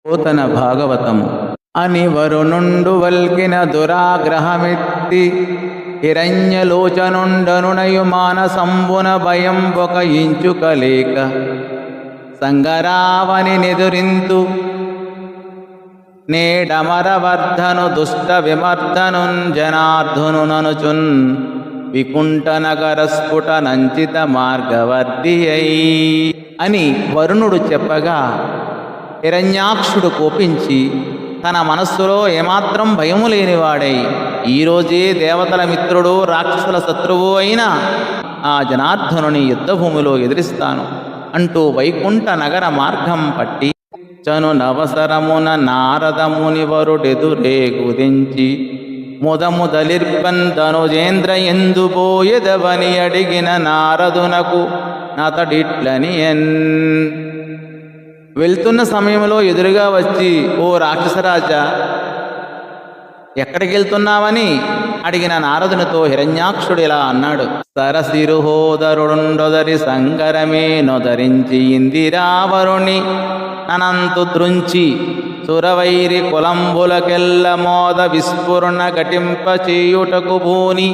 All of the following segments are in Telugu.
పోతన భాగవతము అని వరుణుండు వల్కిన దురాగ్రహమెత్తి హిరణ్యలోచనుండనునయు మానసంబున భయం ఒక ఇంచుకలేక సంగరావని నెదురింతు నేడమరవర్ధను దుష్ట విమర్ధనున్ జనార్ధను ననుచున్ వికుంఠ నగర స్ఫుట నంచిత మార్గవర్ధియై అని వరుణుడు చెప్పగా హిరణ్యాక్షుడు కోపించి తన మనస్సులో ఏమాత్రం భయము లేనివాడై ఈరోజే దేవతల మిత్రుడు రాక్షసుల శత్రువు అయిన ఆ జనార్దనుని యుద్ధభూమిలో ఎదిరిస్తాను అంటూ వైకుంఠ నగర మార్గం పట్టి చను నవసరమున నారదమునివరుడెదురే గురించి ముదముదలిర్పన్ ధనుజేంద్ర ఎందుబోయెదవని అడిగిన నారదునకు నతడిట్లనియన్. వెళ్తున్న సమయంలో ఎదురుగా వచ్చి, ఓ రాక్షసరాజా, ఎక్కడికి వెళ్తున్నావని అడిగిన నారదునితో హిరణ్యాక్షుడు ఇలా అన్నాడు. సరసిరుహోదరుండొదరి సంగరమే నొదరించి ఇందిరావరుణి అనంతు త్రుంచి సురవైరి కులంబులకెల్ల మోద విస్ఫురణ ఘటింప చేయుటకు భూని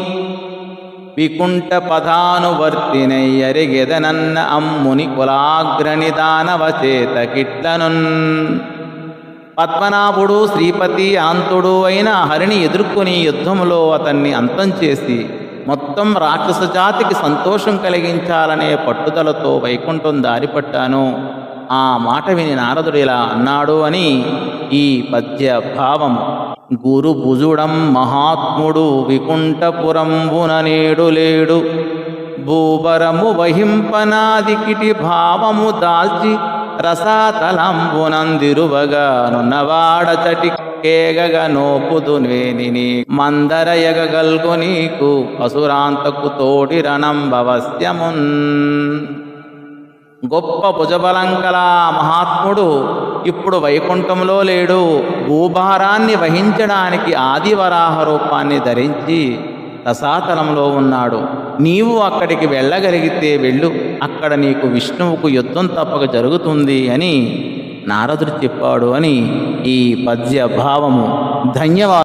వికుంఠ పదానువర్తినయ్యరిగెదనన్న అమ్ముని కులాగ్రణి దానవచేత కిట్లనున్. పద్మనాభుడు శ్రీపతి ఆంతుడు అయిన హరిని ఎదుర్కొని యుద్ధంలో అతన్ని అంతం చేసి మొత్తం రాక్షస జాతికి సంతోషం కలిగించాలనే పట్టుదలతో వైకుంఠం దారిపట్టాను. ఆ మాట విని నారదుడు ఇలా అన్నాడు అని ఈ పద్య భావం. గురు భుజుడం మహాత్ముడు వికుంఠపురంబున నేడు లేడు భూభరము వహింపనాదికిటి భావము దాల్చి రసాతలంబునందిరువగా నున్నవాడచటి కేగగ నోపుదు నేనిని మందర ఎగగల్గు నీకు అసురాంతకు తోడి రణంబవస్యమున్. గొప్ప భుజబలంకల మహాత్ముడు ఇప్పుడు వైకుంఠంలో లేడు. భూభారాన్ని వహించడానికి ఆదివరాహ రూపాన్ని ధరించి రసాతలంలో ఉన్నాడు. నీవు అక్కడికి వెళ్ళగలిగితే వెళ్ళు, అక్కడ నీకు విష్ణువుకు యుద్ధం తప్పక జరుగుతుంది అని నారదుడు చెప్పాడు అని ఈ పద్య భావము. ధన్యవాదములు.